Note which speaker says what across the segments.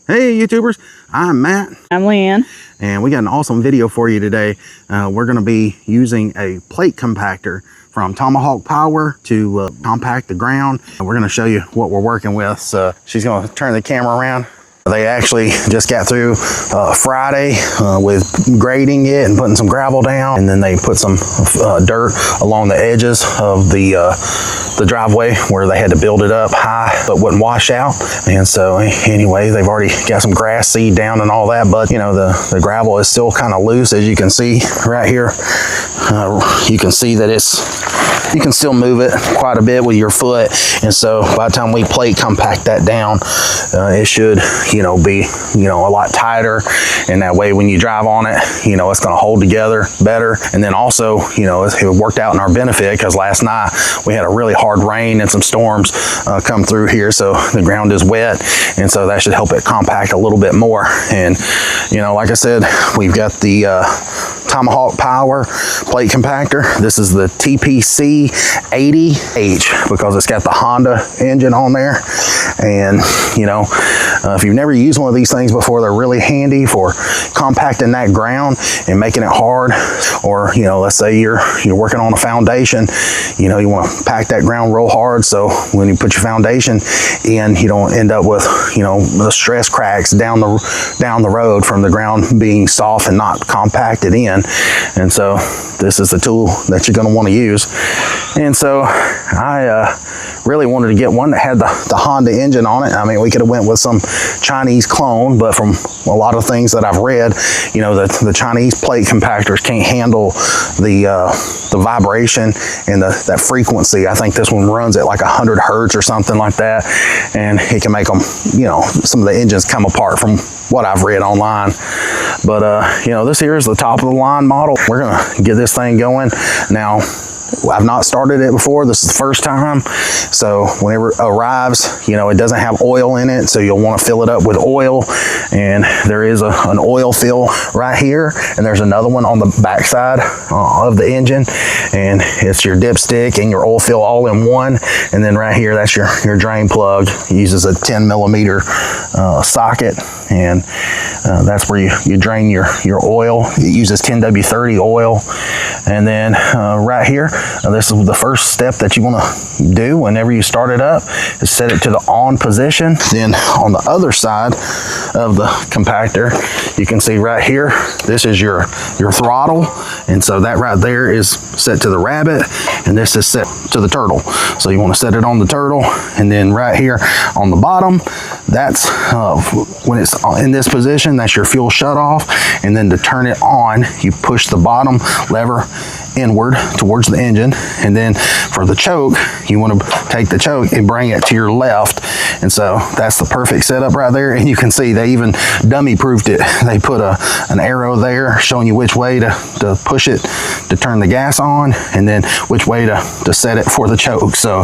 Speaker 1: Hey YouTubers, I'm Matt.
Speaker 2: I'm Leanne.
Speaker 1: And we got an awesome video for you today. We're going to be using a plate compactor from Tomahawk Power to compact the ground. We're going to show you what we're working with. So she's going to turn the camera around. They actually just got through Friday with grading it and putting some gravel down, and then they put some dirt along the edges of the driveway where they had to build it up high but wouldn't wash out. And so anyway, they've already got some grass seed down and all that, but you know, the gravel is still kind of loose, as you can see right here. You can see that you can still move it quite a bit with your foot, and so by the time we plate compact that down, it should, you know, be, you know, a lot tighter, and that way when you drive on it, you know, it's going to hold together better. And then also, you know, it worked out in our benefit because last night we had a really hard rain and some storms come through here, so the ground is wet, and so that should help it compact a little bit more. And you know, like I said, we've got the Tomahawk Power plate compactor. This is the TPC 80H because it's got the Honda engine on there. And you know, if you've never used one of these things before, they're really handy for compacting that ground and making it hard. Or you know, let's say you're working on a foundation, you know, you want to pack that ground real hard, so when you put your foundation in, you don't end up with, you know, the stress cracks down the road from the ground being soft and not compacted in. And so this is the tool that you're going to want to use. And so I really wanted to get one that had the Honda engine on it. I mean, we could have went with some Chinese clone, but from a lot of things that I've read, you know, the Chinese plate compactors can't handle the vibration and that frequency. I think this one runs at like 100 hertz or something like that, and it can make them, you know, some of the engines come apart from what I've read online. But you know, this here is the top of the line model. We're gonna get this thing going now. I've not started it before. This is the first time. So whenever it arrives, you know, it doesn't have oil in it, so you'll want to fill it up with oil. And there is an oil fill right here, and there's another one on the back side of the engine, and it's your dipstick and your oil fill all in one. And then right here, that's your drain plug. It uses a 10mm socket, and that's where you drain your oil. It uses 10W30 oil. And then right here, this is the first step that you want to do whenever you start it up, is set it to the on position. Then on the other side of the compactor, you can see right here, this is your throttle, and so that right there is set to the rabbit, and this is set to the turtle. So you want to set it on the turtle, and then right here on the bottom, that's when it's in this position, that's your fuel shut off. And then to turn it on, you push the bottom lever inward towards the engine, and then for the choke, you want to take the choke and bring it to your left. And so that's the perfect setup right there. And you can see they even dummy proofed it. They put an arrow there showing you which way to push it to turn the gas on, and then which way to set it for the choke. So,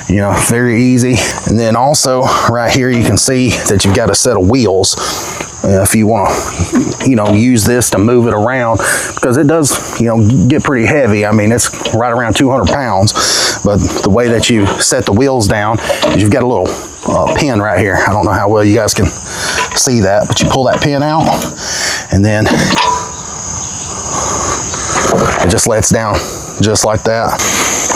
Speaker 1: you know, very easy. And then also right here, you can see that you've got a set of wheels. If you want to, you know, use this to move it around, because it does, you know, get pretty heavy. I mean, it's right around 200 pounds, but the way that you set the wheels down is you've got a little pin right here. I don't know how well you guys can see that, but you pull that pin out, and then it just lets down just like that.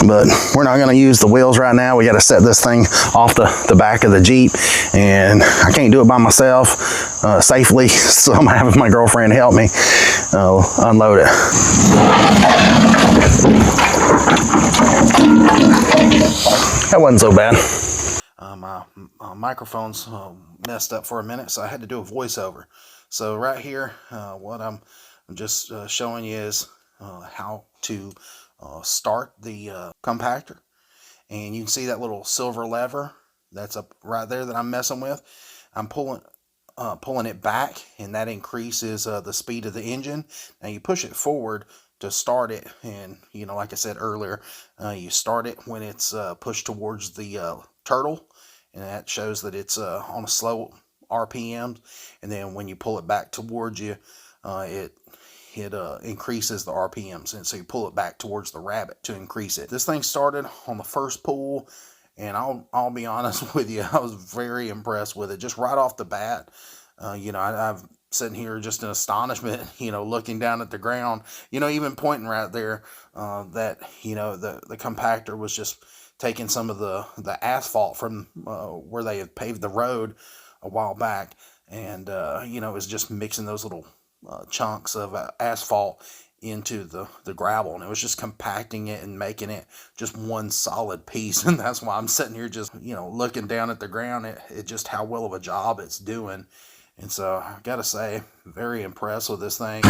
Speaker 1: But we're not going to use the wheels right now. We got to set this thing off the back of the Jeep, and I can't do it by myself safely, so I'm gonna have my girlfriend help me unload it. That wasn't so bad. My microphone's messed up for a minute, so I had to do a voiceover. So right here, what I'm just showing you is how to start the compactor. And you can see that little silver lever that's up right there that I'm messing with. I'm pulling it back, and that increases the speed of the engine. Now you push it forward to start it, and you know, like I said earlier, you start it when it's pushed towards the turtle, and that shows that it's on a slow RPM. And then when you pull it back towards you, it increases the RPMs, and so you pull it back towards the rabbit to increase it. This thing started on the first pull, and I'll be honest with you, I was very impressed with it just right off the bat. I'm sitting here just in astonishment, looking down at the ground, even pointing right there, that, the compactor was just taking some of the asphalt from where they had paved the road a while back, and, it was just mixing those little chunks of asphalt into the gravel, and it was just compacting it and making it just one solid piece. And that's why I'm sitting here just looking down at the ground at just how well of a job it's doing. And so I gotta say, very impressed with this thing.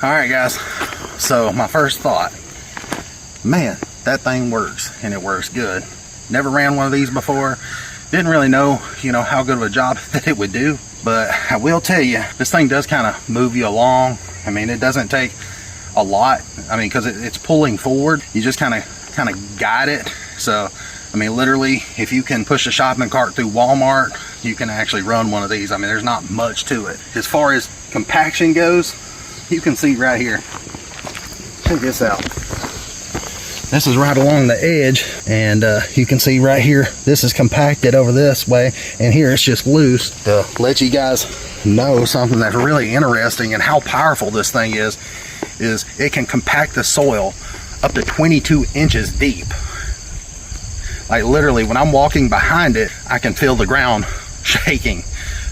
Speaker 1: Alright guys, so my first thought, man, that thing works, and it works good. Never ran one of these before, didn't really know, how good of a job that it would do, but I will tell you, this thing does kind of move you along. I mean, it doesn't take a lot, because it's pulling forward, you just kind of guide it. So, I mean, literally, if you can push a shopping cart through Walmart, you can actually run one of these. I mean, there's not much to it. As far as compaction goes, you can see right here, check this out. This is right along the edge, and you can see right here, this is compacted over this way, and here it's just loose. To let you guys know something that's really interesting and how powerful this thing is it can compact the soil up to 22 inches deep. Like literally, when I'm walking behind it, I can feel the ground shaking.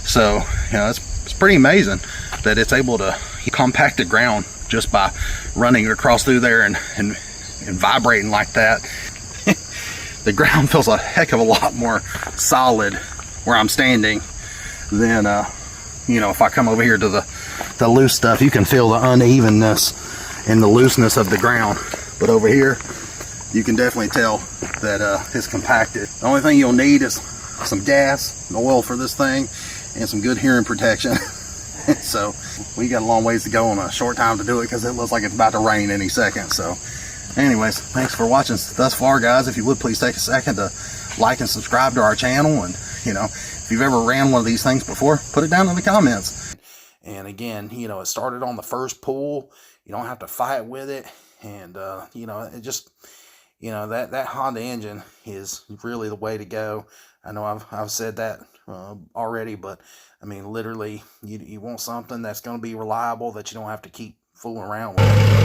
Speaker 1: So, it's pretty amazing that it's able to compact the ground just by running across through there and vibrating like that. The ground feels a heck of a lot more solid where I'm standing than if I come over here to the loose stuff. You can feel the unevenness and the looseness of the ground, but over here you can definitely tell that it's compacted. The only thing you'll need is some gas and oil for this thing and some good hearing protection. So we got a long ways to go on a short time to do it, because it looks like it's about to rain any second. So anyways, thanks for watching thus far, guys. If you would, please take a second to like and subscribe to our channel, and if you've ever ran one of these things before, put it down in the comments. And again, it started on the first pull. You don't have to fight with it, and it just that Honda engine is really the way to go. I know I've said that already, but I mean, literally, you want something that's going to be reliable, that you don't have to keep fooling around with.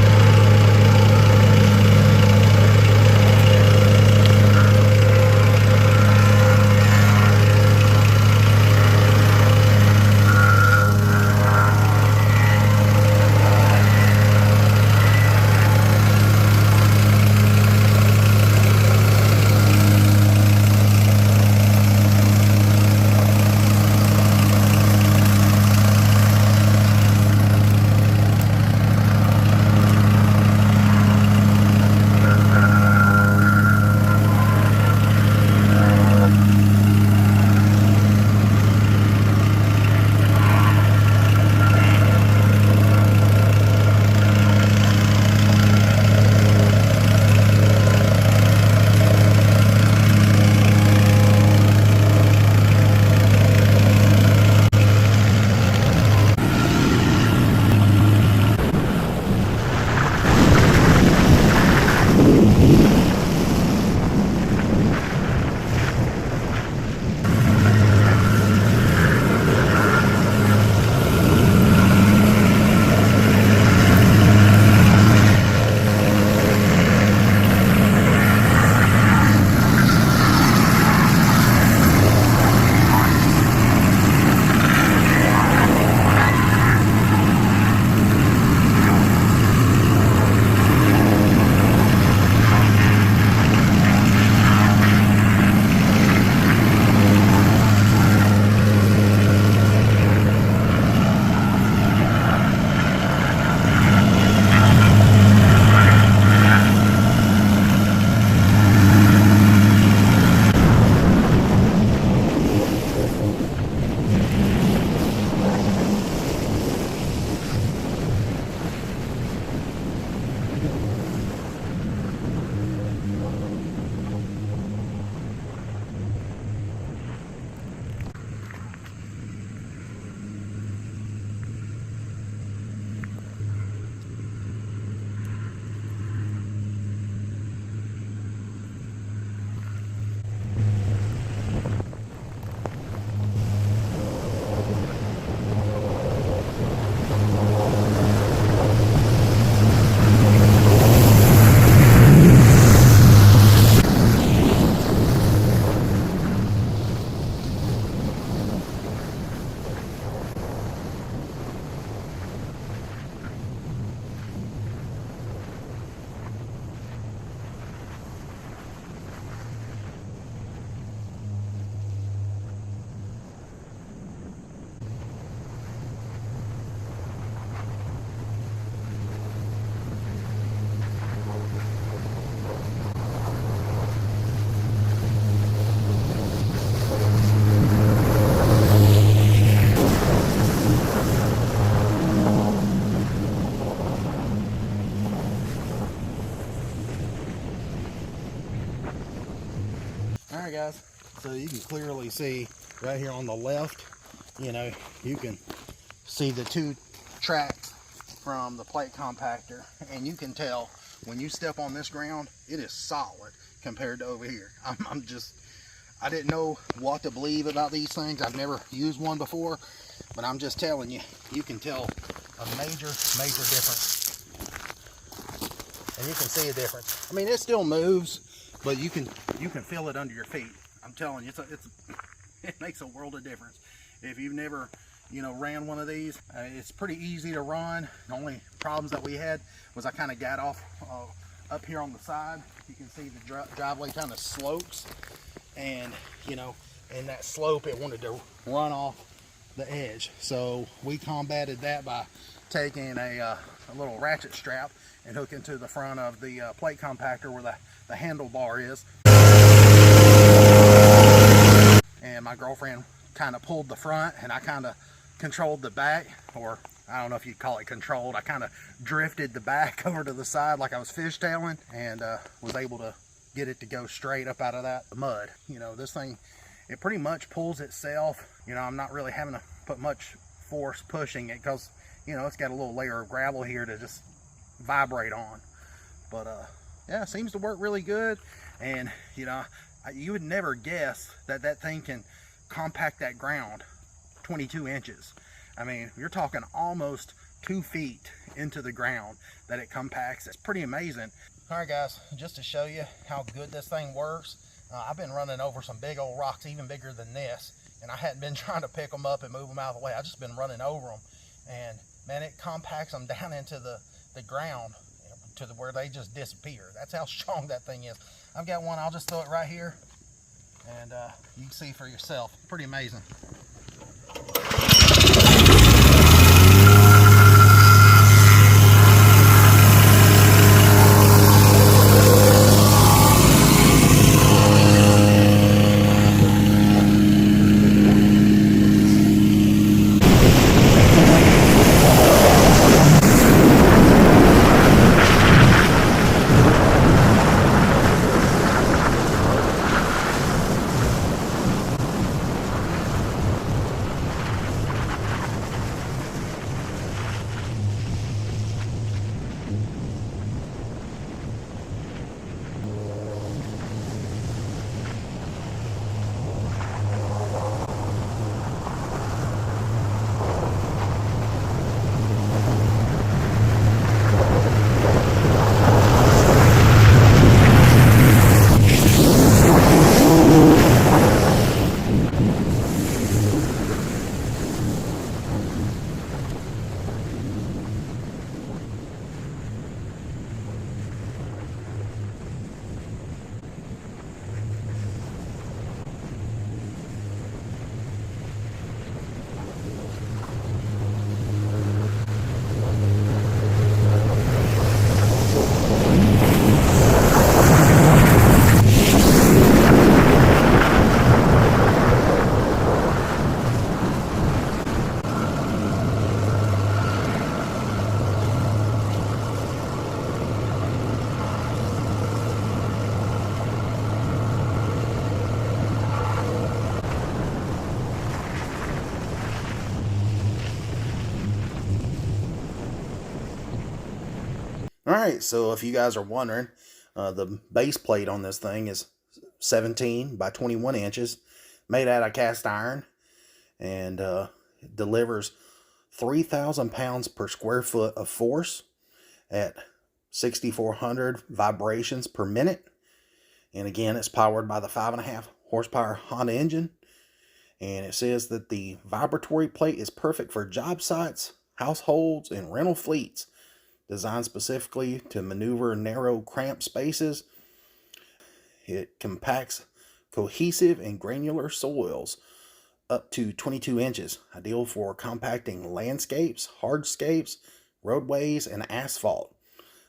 Speaker 1: All right, guys, so you can clearly see right here on the left, you know, you can see the two tracks from the plate compactor, and you can tell when you step on this ground, it is solid compared to over here. I didn't know what to believe about these things. I've never used one before, but I'm just telling you, you can tell a major difference. And you can see a difference. I mean, it still moves, but you can feel it under your feet. I'm telling you, it makes a world of difference. If you've never, you know, ran one of these, it's pretty easy to run. The only problems that we had was I kind of got off up here on the side. You can see the driveway kind of slopes, and you know, in that slope it wanted to run off the edge. So we combated that by taking a little ratchet strap and hooking to the front of the plate compactor where the handlebar is. And my girlfriend kind of pulled the front, and I kind of controlled the back, or I don't know if you'd call it controlled. I kind of drifted the back over to the side like I was fishtailing, and was able to get it to go straight up out of that mud. You know, this thing, it pretty much pulls itself. You know, I'm not really having to put much force pushing it because, you know, it's got a little layer of gravel here to just vibrate on. But yeah, it seems to work really good. And you know, you would never guess that that thing can compact that ground 22 inches. I mean, you're talking almost 2 feet into the ground that it compacts. It's pretty amazing. All right, guys, just to show you how good this thing works, I've been running over some big old rocks, even bigger than this, and I hadn't been trying to pick them up and move them out of the way. I've just been running over them, and man, it compacts them down into the ground, you know, to where they just disappear. That's how strong that thing is. I've got one, I'll just throw it right here, and you can see for yourself. Pretty amazing. All right, so if you guys are wondering, the base plate on this thing is 17 by 21 inches, made out of cast iron, and it delivers 3,000 pounds per square foot of force at 6,400 vibrations per minute. And again, it's powered by the 5.5 horsepower Honda engine. And it says that the vibratory plate is perfect for job sites, households, and rental fleets. Designed specifically to maneuver narrow, cramped spaces. It compacts cohesive and granular soils up to 22 inches, ideal for compacting landscapes, hardscapes, roadways, and asphalt.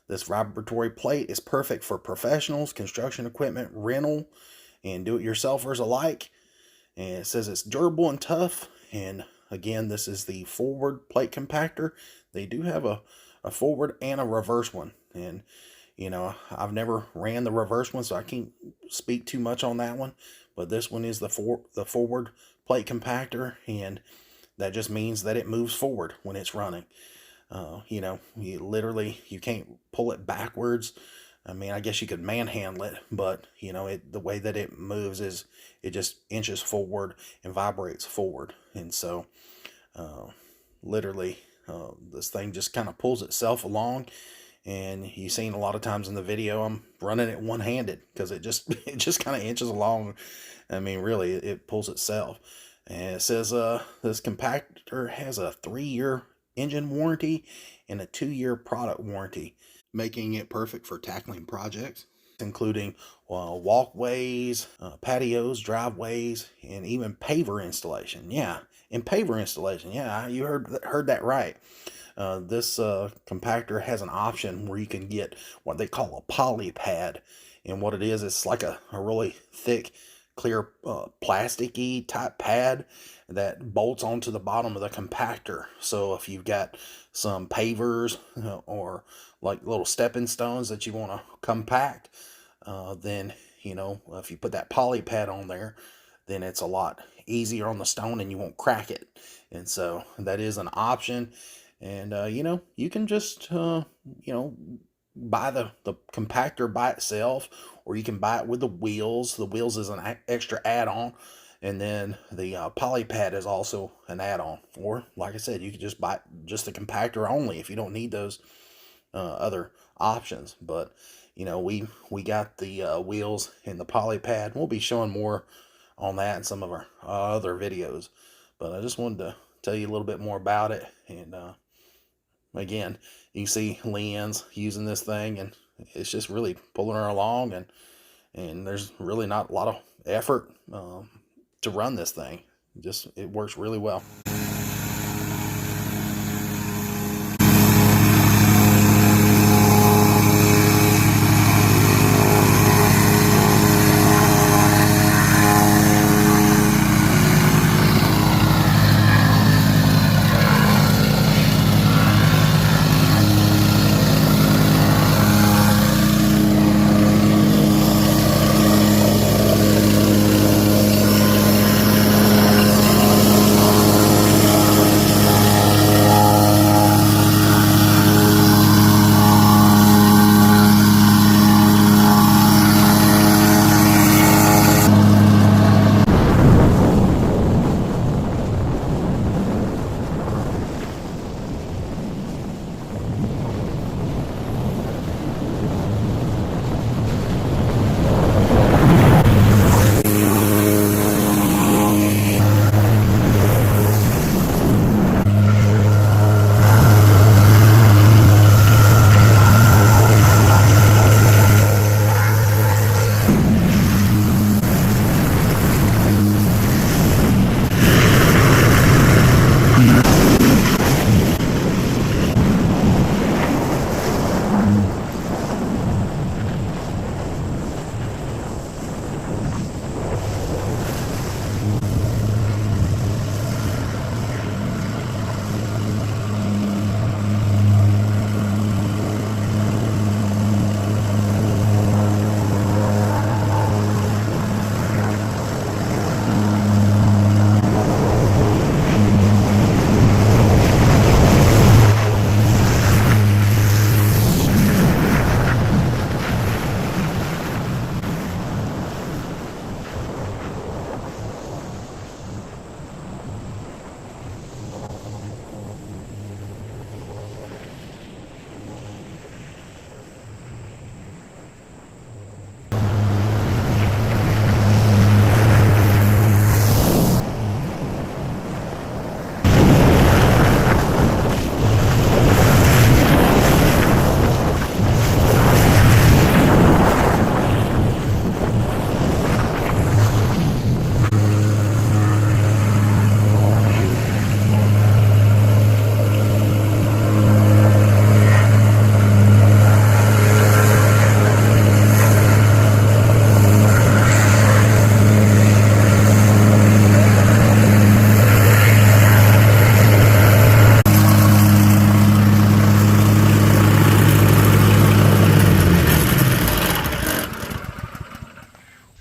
Speaker 1: This vibratory plate is perfect for professionals, construction equipment, rental, and do-it-yourselfers alike. And it says it's durable and tough. And again, this is the forward plate compactor. They do have a forward and a reverse one, and you know, I've never ran the reverse one, so I can't speak too much on that one, but this one is the forward plate compactor, and that just means that it moves forward when it's running. You know, you can't pull it backwards. I mean, I guess you could manhandle it, but you know, the way that it moves is it just inches forward and vibrates forward. And so literally this thing just kind of pulls itself along. And you've seen a lot of times in the video I'm running it one-handed because it just kind of inches along. I mean, really, it pulls itself. And it says this compactor has a 3-year engine warranty and a 2-year product warranty, making it perfect for tackling projects including walkways, patios, driveways, and even paver installation. Yeah, and paver installation. Yeah, you heard that right. This compactor has an option where you can get what they call a poly pad, and what it is, it's like a really thick, clear, plasticky type pad that bolts onto the bottom of the compactor. So if you've got some pavers or like little stepping stones that you want to compact, then you know, if you put that poly pad on there, then it's a lot easier on the stone and you won't crack it. And so that is an option. And you know, you can just you know, buy the compactor by itself, or you can buy it with the wheels. The wheels is an extra add-on, and then the poly pad is also an add-on. Or like I said, you could just buy just the compactor only if you don't need those other options. But you know, we got the wheels and the poly pad. We'll be showing more on that in some of our other videos, but I just wanted to tell you a little bit more about it. And again, you can see Leanne's using this thing, and it's just really pulling her along, and there's really not a lot of effort to run this thing. It works really well.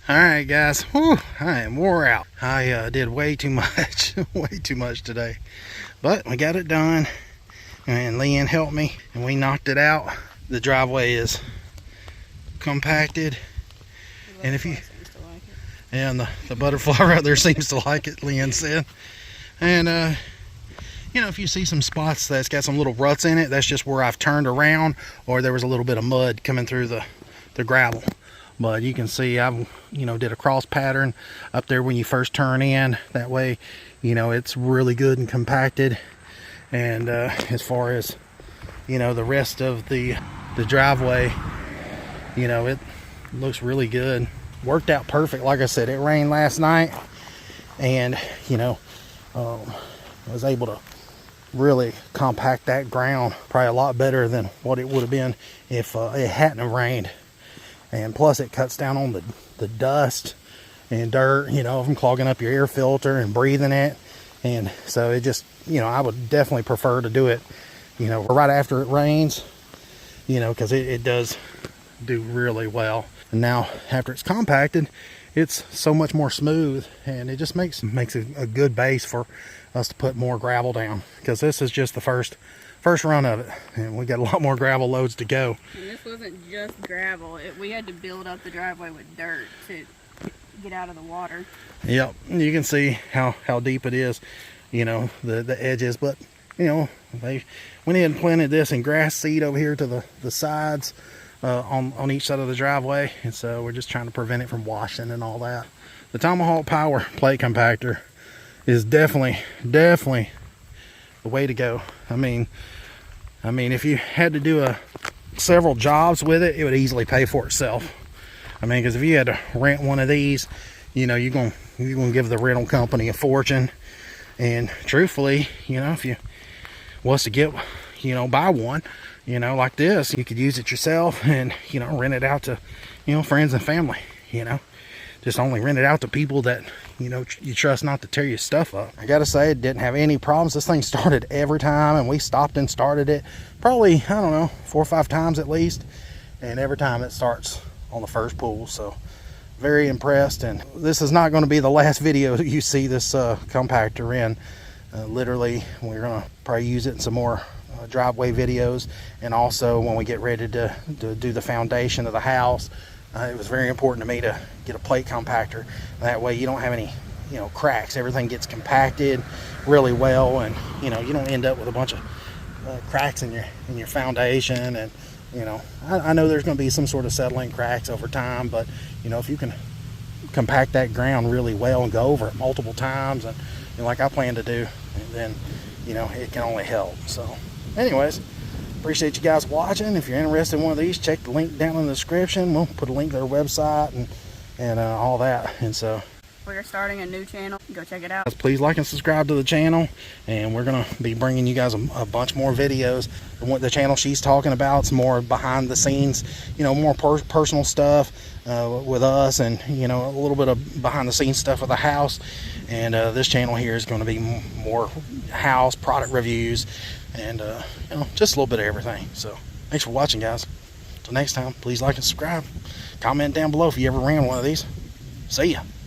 Speaker 1: All right, guys. Whew, I am wore out. I did way too much, way too much today. But we got it done, and Leanne helped me, and we knocked it out. The driveway is compacted, and if you, and the butterfly right there seems to like it, Leanne said. And you know, if you see some spots that's got some little ruts in it, that's just where I've turned around, or there was a little bit of mud coming through the gravel. But you can see I've, you know, did a cross pattern up there when you first turn in. That way, you know, it's really good and compacted. And as far as, you know, the rest of the driveway, you know, it looks really good. Worked out perfect. Like I said, it rained last night, and you know, I was able to really compact that ground probably a lot better than what it would have been if it hadn't have rained. And plus it cuts down on the dust and dirt, you know, from clogging up your air filter and breathing it. And so it just, you know, I would definitely prefer to do it, you know, right after it rains, you know, because it does do really well. And now after it's compacted, it's so much more smooth, and it just makes a good base for us to put more gravel down, because this is just the first run of it, and we got a lot more gravel loads to go.
Speaker 2: And this wasn't just gravel. We had to build up the driveway with dirt to get out of the water.
Speaker 1: Yep, you can see how deep it is, you know, the edges. But you know, they went ahead and planted this in grass seed over here to the sides on each side of the driveway, and so we're just trying to prevent it from washing and all that. The Tomahawk Power plate compactor is definitely the way to go. I mean, if you had to do several jobs with it, it would easily pay for itself. I mean, because if you had to rent one of these, you know, you're gonna give the rental company a fortune. And truthfully, you know, if you was to get, you know, buy one, you know, like this, you could use it yourself and, you know, rent it out to, you know, friends and family. You know, just only rent it out to people that, you know, you trust not to tear your stuff up. I gotta say, it didn't have any problems. This thing started every time, and we stopped and started it probably, I don't know, 4 or 5 times at least, and every time it starts on the first pull. So very impressed. And this is not going to be the last video you see this compactor in. Literally, we're gonna probably use it in some more driveway videos, and also when we get ready to do the foundation of the house. It was very important to me to get a plate compactor. That way you don't have any, you know, cracks. Everything gets compacted really well, and you know, you don't end up with a bunch of cracks in your foundation. And you know, I know there's going to be some sort of settling cracks over time, but you know, if you can compact that ground really well and go over it multiple times, and you know, like I plan to do, then you know, it can only help. So anyways, appreciate you guys watching. If you're interested in one of these, check the link down in the description. We'll put a link to their website and all that. And so
Speaker 2: we're starting a new channel. Go check it out.
Speaker 1: Please like and subscribe to the channel, and we're gonna be bringing you guys a bunch more videos. The channel she's talking about, it's more behind the scenes, you know, more personal stuff with us, and you know, a little bit of behind the scenes stuff with the house. And this channel here is going to be more house product reviews, and you know, just a little bit of everything. So thanks for watching, guys. Until next time, please like and subscribe. Comment down below if you ever ran one of these. See ya.